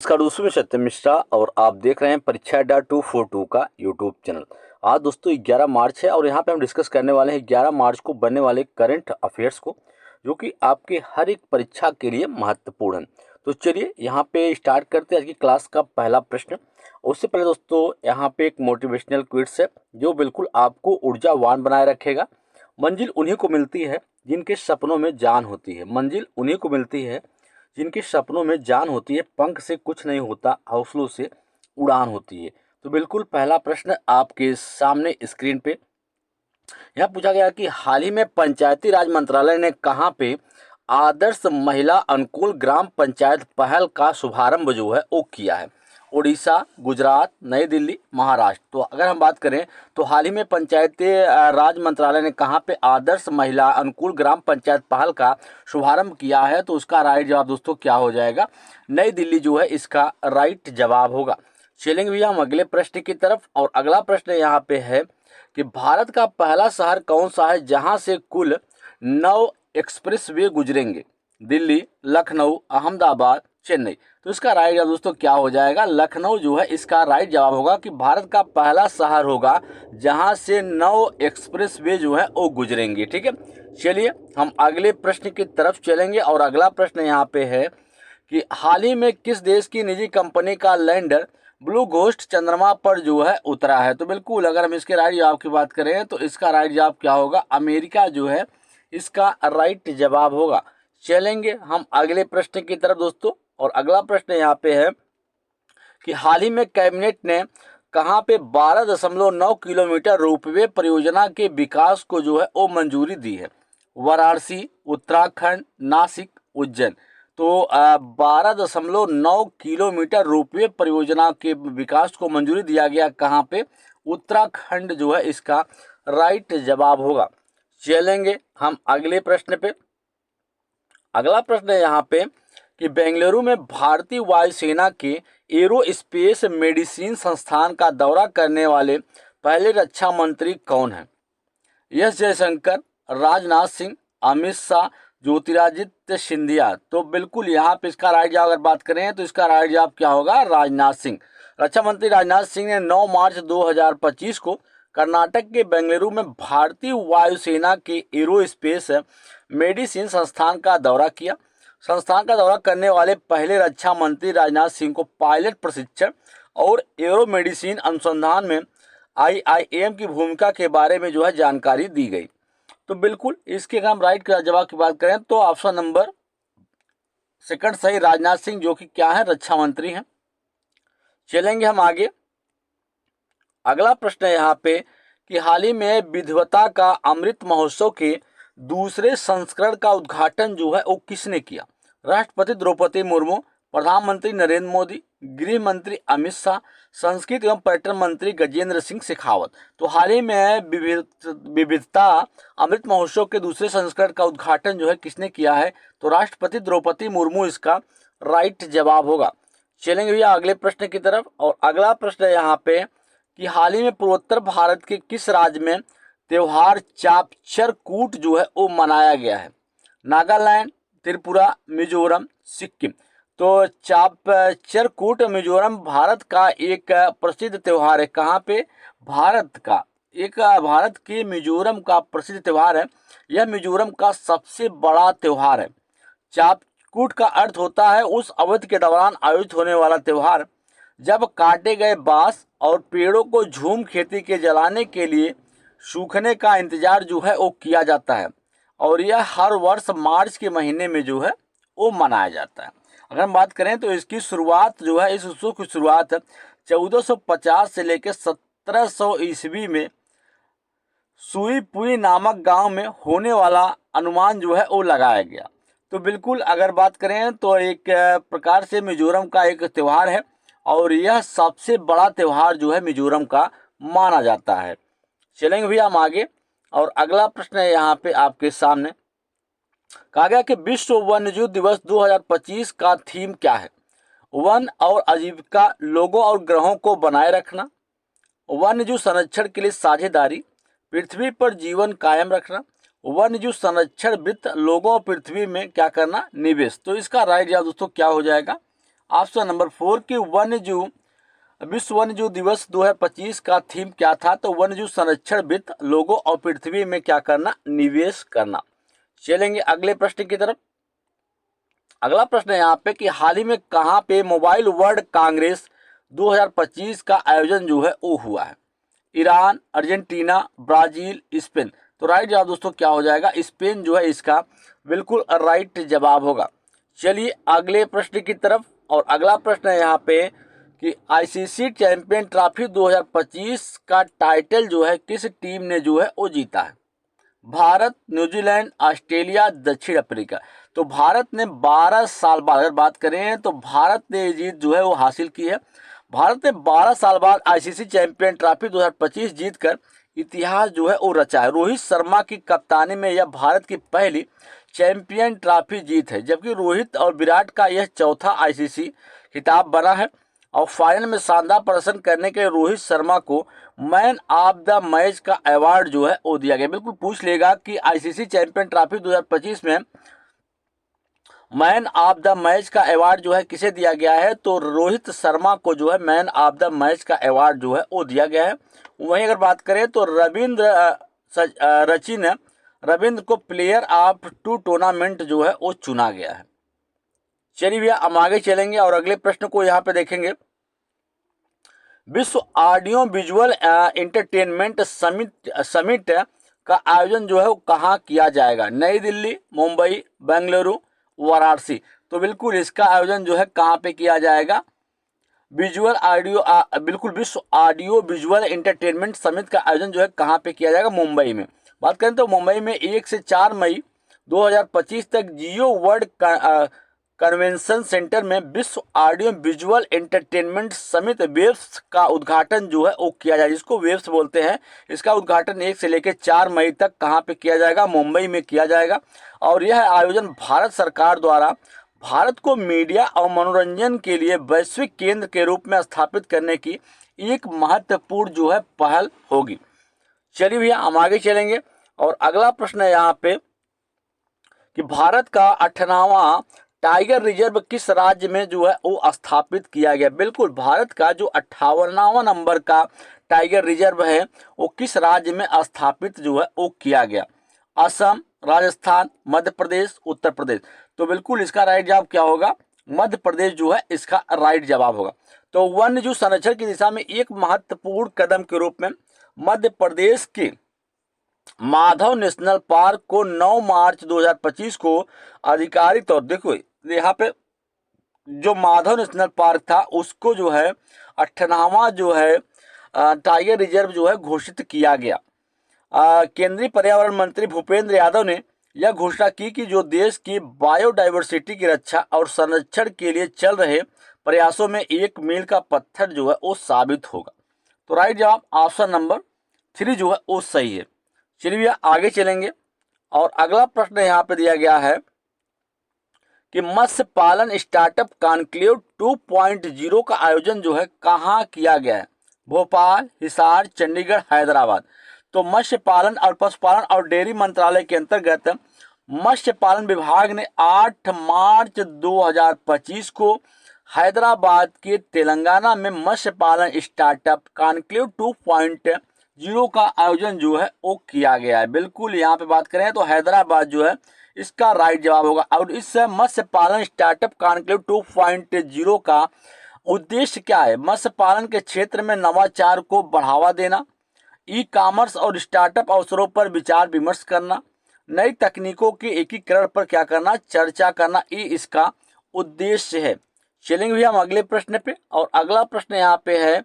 नमस्कार दोस्तों, मैं सत्यम मिश्रा और आप देख रहे हैं परीक्षा अड्डा 242 का यूट्यूब चैनल। आज दोस्तों 11 मार्च है और यहाँ पे हम डिस्कस करने वाले हैं 11 मार्च को बनने वाले करंट अफेयर्स को, जो कि आपके हर एक परीक्षा के लिए महत्वपूर्ण है। तो चलिए यहाँ पे स्टार्ट करते हैं आज की क्लास का पहला प्रश्न। उससे पहले दोस्तों यहाँ पे एक मोटिवेशनल क्विज है जो बिल्कुल आपको ऊर्जावान बनाए रखेगा। मंजिल उन्हीं को मिलती है जिनके सपनों में जान होती है। मंजिल उन्हीं को मिलती है जिनके सपनों में जान होती है। पंख से कुछ नहीं होता, हौसलों से उड़ान होती है। तो बिल्कुल पहला प्रश्न आपके सामने स्क्रीन पे यहाँ पूछा गया कि हाल ही में पंचायती राज मंत्रालय ने कहाँ पे आदर्श महिला अनुकूल ग्राम पंचायत पहल का शुभारंभ जो है वो किया है। उड़ीसा, गुजरात, नई दिल्ली, महाराष्ट्र। तो अगर हम बात करें तो हाल ही में पंचायती राज मंत्रालय ने कहाँ पे आदर्श महिला अनुकूल ग्राम पंचायत पहल का शुभारंभ किया है, तो उसका राइट जवाब दोस्तों क्या हो जाएगा? नई दिल्ली जो है इसका राइट जवाब होगा। चलेंगे भैया हम अगले प्रश्न की तरफ और अगला प्रश्न यहाँ पे है कि भारत का पहला शहर कौन सा है जहां से कुल 9 एक्सप्रेस वे गुजरेंगे? दिल्ली, लखनऊ, अहमदाबाद, चेन्नई। तो इसका राइट जवाब दोस्तों क्या हो जाएगा? लखनऊ जो है इसका राइट जवाब होगा कि भारत का पहला शहर होगा जहां से 9 एक्सप्रेस वे जो है वो गुजरेंगे। ठीक है, चलिए हम अगले प्रश्न की तरफ चलेंगे और अगला प्रश्न यहाँ पे है कि हाल ही में किस देश की निजी कंपनी का लैंडर ब्लू घोस्ट चंद्रमा पर जो है उतरा है? तो बिल्कुल अगर हम इसके राइट जवाब की बात करें तो इसका राइट जवाब क्या होगा? अमेरिका जो है इसका राइट जवाब होगा। चलेंगे हम अगले प्रश्न की तरफ दोस्तों और अगला प्रश्न यहाँ पे है कि हाल ही में कैबिनेट ने कहाँ पे 12.9 किलोमीटर रोपवे परियोजना के विकास को जो है वो मंजूरी दी है? वाराणसी, उत्तराखंड, नासिक, उज्जैन। तो 12.9 किलोमीटर रोपवे परियोजना के विकास को मंजूरी दिया गया कहाँ पे? उत्तराखंड जो है इसका राइट जवाब होगा। चलेंगे हम अगले प्रश्न पे। अगला प्रश्न है यहाँ पे कि बेंगलुरु में भारतीय वायुसेना के एरोस्पेस मेडिसिन संस्थान का दौरा करने वाले पहले रक्षा मंत्री कौन है? एस जयशंकर, राजनाथ सिंह, अमित शाह, ज्योतिरादित्य सिंधिया। तो बिल्कुल यहाँ पे इसका राइट जवाब अगर बात करें तो इसका राइट जवाब क्या होगा? राजनाथ सिंह। रक्षा मंत्री राजनाथ सिंह ने 9 मार्च 2025 को कर्नाटक के बेंगलुरु में भारतीय वायुसेना के एरोस्पेस मेडिसिन संस्थान का दौरा किया। संस्थान का दौरा करने वाले पहले रक्षा मंत्री राजनाथ सिंह को पायलट प्रशिक्षण और एरो मेडिसिन अनुसंधान में आईआईएम की भूमिका के बारे में जो है जानकारी दी गई। तो बिल्कुल इसके अगर हम राइट का जवाब की बात करें तो ऑप्शन नंबर सेकंड सही, राजनाथ सिंह जो कि क्या है? रक्षा मंत्री हैं। चलेंगे हम आगे। अगला प्रश्न है यहाँ पे कि हाल ही में विधिवता का अमृत महोत्सव के दूसरे संस्करण का उद्घाटन जो है वो किसने किया? राष्ट्रपति द्रौपदी मुर्मू, प्रधानमंत्री नरेंद्र मोदी, गृह मंत्री अमित शाह, संस्कृति एवं पर्यटन मंत्री गजेंद्र सिंह शेखावत। तो हाल ही में विविधता अमृत महोत्सव के दूसरे संस्करण का उद्घाटन जो है किसने किया है? तो राष्ट्रपति द्रौपदी मुर्मू इसका राइट जवाब होगा। चलेंगे भैया अगले प्रश्न की तरफ और अगला प्रश्न है यहाँ पे कि हाल ही में पूर्वोत्तर भारत के किस राज्य में त्योहार चापचरकूट जो है वो मनाया गया है? नागालैंड, त्रिपुरा, मिजोरम, सिक्किम। तो चापचरकूट मिजोरम भारत का एक प्रसिद्ध त्योहार है। कहाँ पे? भारत का एक भारत के मिजोरम का प्रसिद्ध त्योहार है। यह मिजोरम का सबसे बड़ा त्योहार है। चापकूट का अर्थ होता है उस अवधि के दौरान आयोजित होने वाला त्योहार जब काटे गए बांस और पेड़ों को झूम खेती के जलाने के लिए सूखने का इंतजार जो है वो किया जाता है और यह हर वर्ष मार्च के महीने में जो है वो मनाया जाता है। अगर हम बात करें तो इसकी शुरुआत जो है, इस उत्सव की शुरुआत 1450 से लेकर 1700 ईस्वी में सुईपुई नामक गांव में होने वाला अनुमान जो है वो लगाया गया। तो बिल्कुल अगर बात करें तो एक प्रकार से मिजोरम का एक त्यौहार है और यह सबसे बड़ा त्यौहार जो है मिजोरम का माना जाता है। चलेंगे भैया हम आगे और अगला प्रश्न है यहाँ पे आपके सामने। कहा गया कि विश्व वन्यजीव दिवस 2025 का थीम क्या है? वन और आजीविका, लोगों और ग्रहों को बनाए रखना, वन्यजीव संरक्षण के लिए साझेदारी, पृथ्वी पर जीवन कायम रखना, वन्यजीव संरक्षण वित्त, लोगों और पृथ्वी में क्या करना? निवेश। तो इसका राइट जवाब दोस्तों क्या हो जाएगा? ऑप्शन नंबर 4 कि विश्व वन्यजीव दिवस 2025 का थीम क्या था? तो वन्यजीव संरक्षण वित्त, लोगों और पृथ्वी में क्या करना? निवेश करना। चलेंगे अगले प्रश्न की तरफ। अगला प्रश्न है यहाँ पे कि हाल ही में कहाँ पे मोबाइल वर्ल्ड कांग्रेस 2025 का आयोजन जो है वो हुआ है? Iran, Argentina, Brazil, Spain. तो राइट जवाब दोस्तों क्या हो जाएगा? स्पेन जो है इसका बिल्कुल राइट जवाब होगा। चलिए अगले प्रश्न की तरफ। और अगला प्रश्न है यहाँ पे कि आईसीसी चैंपियन ट्रॉफी 2025 का टाइटल जो है किस टीम ने जो है वो जीता है? भारत, न्यूजीलैंड, ऑस्ट्रेलिया, दक्षिण अफ्रीका। तो भारत ने 12 साल बाद अगर बात करें तो भारत ने ये जीत जो है वो हासिल की है। भारत ने 12 साल बाद आईसीसी चैंपियन ट्रॉफी 2025 जीतकर इतिहास जो है वो रचा है। रोहित शर्मा की कप्तानी में यह भारत की पहली चैंपियन ट्रॉफी जीत है, जबकि रोहित और विराट का यह चौथा आईसीसी खिताब बना है। और फाइनल में शानदार प्रदर्शन करने के लिए रोहित शर्मा को मैन ऑफ द मैच का अवार्ड जो है वो दिया गया। बिल्कुल पूछ लेगा कि आईसीसी चैंपियन ट्रॉफी 2025 में मैन ऑफ द मैच का अवार्ड जो है किसे दिया गया है? तो रोहित शर्मा को जो है मैन ऑफ द मैच का अवार्ड जो है वो दिया गया है। वहीं अगर बात करें तो रविंद्र को प्लेयर ऑफ टू टूर्नामेंट जो है वो चुना गया है। चलिए भैया हम आगे चलेंगे और अगले प्रश्न को यहाँ पे देखेंगे। विश्व ऑडियो विजुअल इंटरटेनमेंट समिट का आयोजन जो है वो कहाँ किया जाएगा? नई दिल्ली, मुंबई, बेंगलुरु, वाराणसी। तो बिल्कुल इसका आयोजन जो है कहाँ पे किया जाएगा? बिल्कुल विश्व ऑडियो विजुअल इंटरटेनमेंट समिट का आयोजन जो है कहाँ पे किया जाएगा? मुंबई में। बात करें तो मुंबई में 1 से 4 मई 2025 तक जियो वर्ल्ड कन्वेंशन सेंटर में विश्व audio visual entertainment summit WAVES का उद्घाटन जो है वो किया जाएगा, जिसको वेब्स बोलते हैं। इसका उद्घाटन 1 से लेकर 4 मई तक कहाँ पे किया जाएगा? मुंबई में किया जाएगा। और यह आयोजन भारत सरकार द्वारा भारत को मीडिया और मनोरंजन के लिए वैश्विक केंद्र के रूप में स्थापित करने की एक महत्वपूर्ण जो है पहल होगी। चलिए भैया हम आगे चलेंगे और अगला प्रश्न है यहाँ पे कि भारत का 58वां टाइगर रिजर्व किस राज्य में जो है वो स्थापित किया गया? बिल्कुल भारत का जो 58वां नंबर का टाइगर रिजर्व है वो किस राज्य में स्थापित जो है वो किया गया? असम, राजस्थान, मध्य प्रदेश, उत्तर प्रदेश। तो बिल्कुल इसका राइट जवाब क्या होगा? मध्य प्रदेश जो है इसका राइट जवाब होगा। तो वन्यजीव संरक्षण की दिशा में एक महत्वपूर्ण कदम के रूप में मध्य प्रदेश के माधव नेशनल पार्क को 9 मार्च 2025 को आधिकारिक तौर देखो यहाँ पे जो माधव नेशनल पार्क था उसको जो है 58वां जो है टाइगर रिजर्व जो है घोषित किया गया। केंद्रीय पर्यावरण मंत्री भूपेंद्र यादव ने यह घोषणा की कि जो देश की बायोडाइवर्सिटी की रक्षा और संरक्षण के लिए चल रहे प्रयासों में एक मील का पत्थर जो है वो साबित होगा। तो राइट जवाब ऑप्शन नंबर 3 जो है वो सही है। चलिए आगे चलेंगे और अगला प्रश्न यहाँ पे दिया गया है कि मत्स्य पालन स्टार्टअप कॉन्क्लेव 2.0 का आयोजन जो है कहाँ किया गया है? भोपाल, हिसार, चंडीगढ़, हैदराबाद। तो मत्स्य पालन और पशुपालन और डेयरी मंत्रालय के अंतर्गत मत्स्य पालन विभाग ने 8 मार्च 2025 को हैदराबाद के तेलंगाना में मत्स्य पालन स्टार्टअप कॉन्क्लेव 2.0 का आयोजन जो है वो किया गया है। बिल्कुल यहाँ पे बात करें तो हैदराबाद जो है इसका राइट जवाब होगा। और इस मत्स्य पालन स्टार्टअप कॉन्क्लेव 2.0 का उद्देश्य क्या है? मत्स्य पालन के क्षेत्र में नवाचार को बढ़ावा देना, ई कॉमर्स और स्टार्टअप अवसरों पर विचार विमर्श करना, नई तकनीकों के एकीकरण पर क्या करना? चर्चा करना, ये इसका उद्देश्य है। चलेंगे भैया हम अगले प्रश्न पे और अगला प्रश्न यहाँ पे है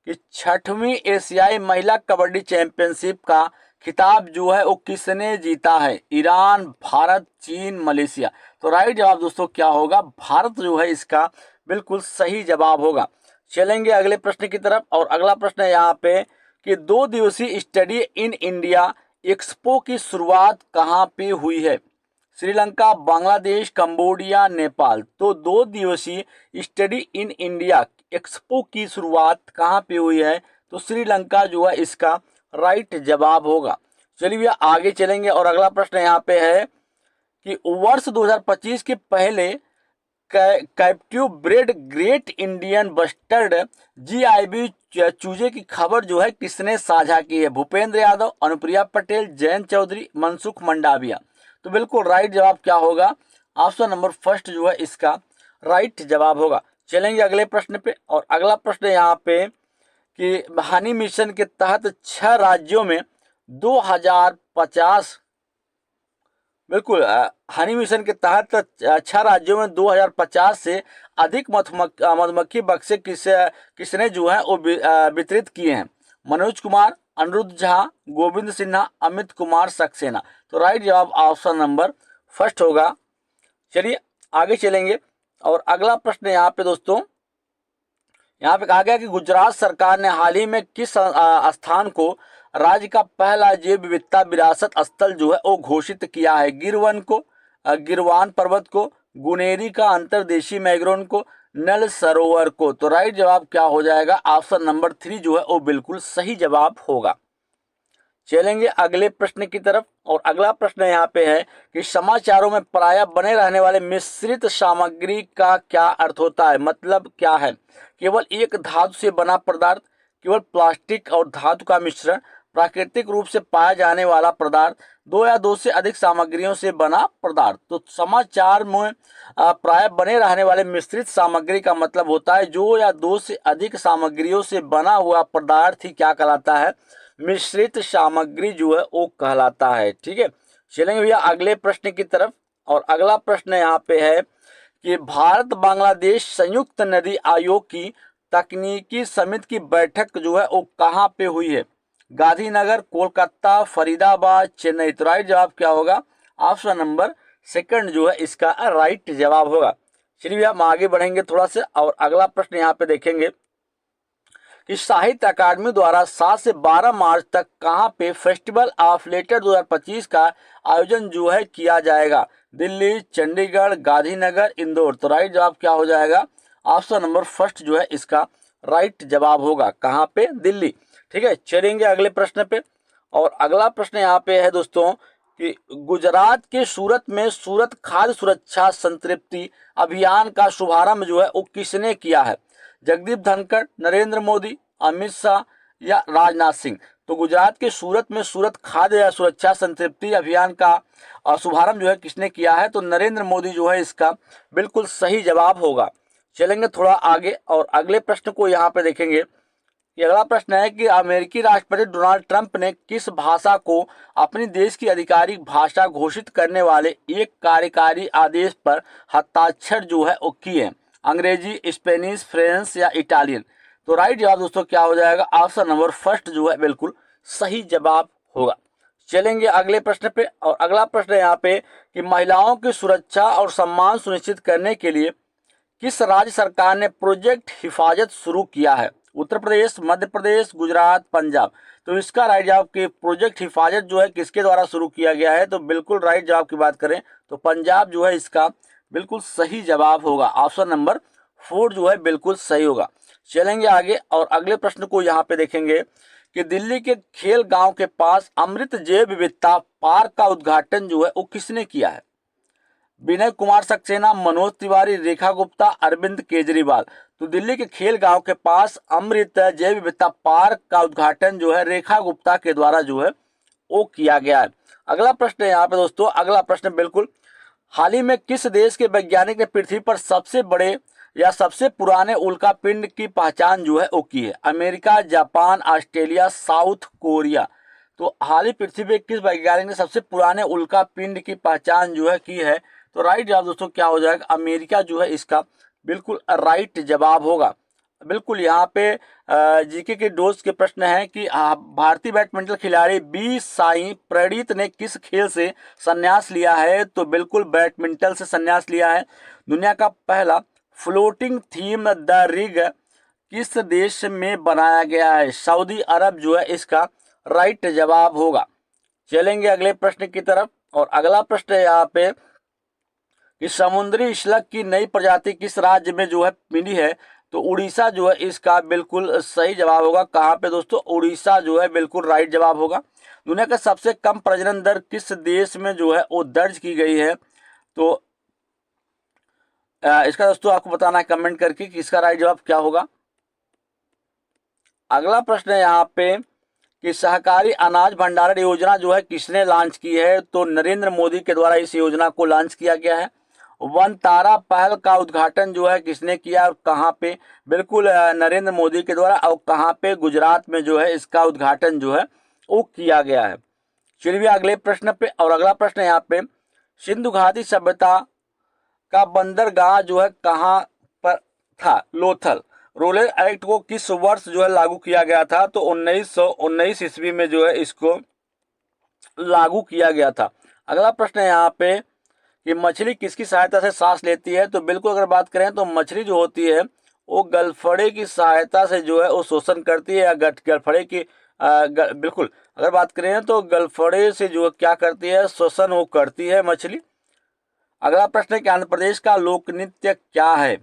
कि 6वीं एशियाई महिला कबड्डी चैंपियनशिप का खिताब जो है वो किसने जीता है? ईरान, भारत, चीन, मलेशिया। तो राइट जवाब दोस्तों क्या होगा? भारत जो है इसका बिल्कुल सही जवाब होगा। चलेंगे अगले प्रश्न की तरफ और अगला प्रश्न है यहाँ पे कि 2 दिवसीय स्टडी इन इंडिया एक्सपो की शुरुआत कहाँ पे हुई है? श्रीलंका, बांग्लादेश, कंबोडिया, नेपाल। तो 2 दिवसीय स्टडी इन इंडिया एक्सपो की शुरुआत कहाँ पे हुई है? तो श्रीलंका जो है इसका राइट जवाब होगा। चलिए आगे चलेंगे और अगला प्रश्न यहाँ पे है कि वर्ष 2025 के पहले captive bred great Indian bustard GIB चूजे की खबर जो है किसने साझा की है? भूपेंद्र यादव, अनुप्रिया पटेल, जयंत चौधरी, मनसुख मंडाविया। तो बिल्कुल राइट जवाब क्या होगा? ऑप्शन नंबर फर्स्ट जो है इसका राइट जवाब होगा। चलेंगे अगले प्रश्न पे, और अगला प्रश्न यहाँ पे कि हनी मिशन के तहत 6 राज्यों में 2050, बिल्कुल हनी मिशन के तहत 6 राज्यों में 2050 से अधिक मधुमक्खी बक्से किसने जो है वो वितरित किए हैं? मनोज कुमार, अनिरुद्ध झा, गोविंद सिन्हा, अमित कुमार सक्सेना। तो राइट जवाब ऑप्शन नंबर फर्स्ट होगा। चलिए आगे चलेंगे, और अगला प्रश्न यहाँ पे दोस्तों, यहाँ पे कहा गया कि गुजरात सरकार ने हाल ही में किस स्थान को राज्य का पहला जैव विविधता विरासत स्थल जो है वो घोषित किया है? गिरवन को, गिरवान पर्वत को, गुनेरी का अंतर्देशीय मैग्रोन को, नल सरोवर को। तो राइट जवाब क्या हो जाएगा? ऑप्शन नंबर 3 जो है वो बिल्कुल सही जवाब होगा। चलेंगे अगले प्रश्न की तरफ, और अगला प्रश्न यहाँ पे है कि समाचारों में प्रायः बने रहने वाले मिश्रित सामग्री का क्या अर्थ होता है? मतलब क्या है? केवल एक धातु से बना पदार्थ, केवल प्लास्टिक और धातु का मिश्रण, प्राकृतिक रूप से पाया जाने वाला पदार्थ, दो या दो से अधिक सामग्रियों से बना पदार्थ। तो समाचार में प्रायः बने रहने वाले मिश्रित सामग्री का मतलब होता है दो या दो से अधिक सामग्रियों से बना हुआ पदार्थ ही क्या कहलाता है? मिश्रित सामग्री जो है वो कहलाता है। ठीक है, चलेंगे भैया अगले प्रश्न की तरफ, और अगला प्रश्न यहाँ पे है कि भारत बांग्लादेश संयुक्त नदी आयोग की तकनीकी समिति की बैठक जो है वो कहाँ पे हुई है? गांधीनगर, कोलकाता, फरीदाबाद, चेन्नई। तो राइट जवाब क्या होगा? ऑप्शन नंबर सेकंड जो है इसका राइट जवाब होगा। चलिए भैया हम आगे बढ़ेंगे थोड़ा सा, और अगला प्रश्न यहाँ पे देखेंगे कि साहित्य अकादमी द्वारा 7 से 12 मार्च तक कहां पे फेस्टिवल ऑफ लेटर 2025 का आयोजन जो है किया जाएगा? दिल्ली, चंडीगढ़, गांधीनगर, इंदौर। तो राइट जवाब क्या हो जाएगा? ऑप्शन नंबर फर्स्ट जो है इसका राइट जवाब होगा। कहां पे? दिल्ली। ठीक है, चलेंगे अगले प्रश्न पे, और अगला प्रश्न यहाँ पे है दोस्तों कि गुजरात के सूरत में सूरत खाद्य सुरक्षा संतृप्ति अभियान का शुभारंभ जो है वो किसने किया है? जगदीप धनखड़, नरेंद्र मोदी, अमित शाह या राजनाथ सिंह। तो गुजरात के सूरत में सूरत खाद्य सुरक्षा संतृप्ति अभियान का शुभारंभ जो है किसने किया है? तो नरेंद्र मोदी जो है इसका बिल्कुल सही जवाब होगा। चलेंगे थोड़ा आगे, और अगले प्रश्न को यहाँ पे देखेंगे। ये अगला प्रश्न है कि अमेरिकी राष्ट्रपति डोनाल्ड ट्रंप ने किस भाषा को अपनी देश की आधिकारिक भाषा घोषित करने वाले एक कार्यकारी आदेश पर हस्ताक्षर जो है वो किए? अंग्रेजी, स्पेनिश, फ्रेंच या इटालियन। तो राइट जवाब दोस्तों क्या हो जाएगा? ऑप्शन नंबर फर्स्ट जो है बिल्कुल सही जवाब होगा। चलेंगे अगले प्रश्न पे, और अगला प्रश्न यहाँ पे कि महिलाओं की सुरक्षा और सम्मान सुनिश्चित करने के लिए किस राज्य सरकार ने प्रोजेक्ट हिफाजत शुरू किया है? उत्तर प्रदेश, मध्य प्रदेश, गुजरात, पंजाब। तो इसका राइट जवाब कि प्रोजेक्ट हिफाजत जो है किसके द्वारा शुरू किया गया है? तो बिल्कुल राइट जवाब की बात करें तो पंजाब जो है इसका बिल्कुल सही जवाब होगा। ऑप्शन नंबर 4 जो है बिल्कुल सही होगा। चलेंगे आगे, और अगले प्रश्न को यहाँ पे देखेंगे कि दिल्ली के खेल गांव के पास अमृत जैव विविधता पार्क का उद्घाटन जो है वो किसने किया है? विनय कुमार सक्सेना, मनोज तिवारी, रेखा गुप्ता, अरविंद केजरीवाल। तो दिल्ली के खेल गांव के पास अमृत जैव विविधता पार्क का उद्घाटन जो है रेखा गुप्ता के द्वारा जो है वो किया गया है। अगला प्रश्न है यहाँ पे दोस्तों, अगला प्रश्न बिल्कुल, हाल ही में किस देश के वैज्ञानिक ने पृथ्वी पर सबसे बड़े या सबसे पुराने उल्का पिंड की पहचान जो है वो की है? America, Japan, Australia, south Korea. तो हाल ही पृथ्वी पे किस वैज्ञानिक ने सबसे पुराने उल्का पिंड की पहचान जो है की है? तो राइट जवाब दोस्तों क्या हो जाएगा? अमेरिका जो है इसका बिल्कुल राइट जवाब होगा। बिल्कुल यहाँ पे जीके के डोज के प्रश्न है कि भारतीय बैडमिंटन खिलाड़ी बी साई प्रणीत ने किस खेल से संन्यास लिया है? तो बिल्कुल बैडमिंटन से संन्यास लिया है। दुनिया का पहला फ्लोटिंग थीम द रिग किस देश में बनाया गया है? सऊदी अरब जो है इसका राइट जवाब होगा। चलेंगे अगले प्रश्न की तरफ, और अगला प्रश्न है यहाँ पे कि समुद्री स्लग की नई प्रजाति किस राज्य में जो है मिली है? तो उड़ीसा जो है इसका बिल्कुल सही जवाब होगा। कहाँ पे दोस्तों? उड़ीसा जो है बिल्कुल राइट जवाब होगा। दुनिया का सबसे कम प्रजनन दर किस देश में जो है वो दर्ज की गई है? तो इसका दोस्तों आपको बताना है कमेंट करके कि इसका राइट जवाब क्या होगा। अगला प्रश्न है यहाँ पे कि सहकारी अनाज भंडारण योजना जो है किसने लॉन्च की है, तो नरेंद्र मोदी के द्वारा इस योजना को लॉन्च किया गया है। वन तारा पहल का उद्घाटन जो है किसने किया और कहाँ पे, बिल्कुल नरेंद्र मोदी के द्वारा, और कहाँ पे, गुजरात में जो है इसका उद्घाटन जो है वो किया गया है। चलिए अगले प्रश्न पे, और अगला प्रश्न यहाँ पे सिंधु घाटी सभ्यता का बंदरगाह जो है कहाँ पर था, लोथल। रूरल एक्ट को किस वर्ष जो है लागू किया गया था, तो 1919 ईस्वी में जो है इसको लागू किया गया था। अगला प्रश्न है यहाँ पे कि मछली किसकी सहायता से सांस लेती है, तो बिल्कुल अगर बात करें तो मछली जो होती है वो गलफड़े की सहायता से जो है वो शोषण करती है, या गलफड़े की बिल्कुल अगर बात करें तो गलफड़े से जो क्या करती है, शोषण वो करती है मछली। अगला प्रश्न है कि आंध्र प्रदेश का लोक नृत्य क्या है,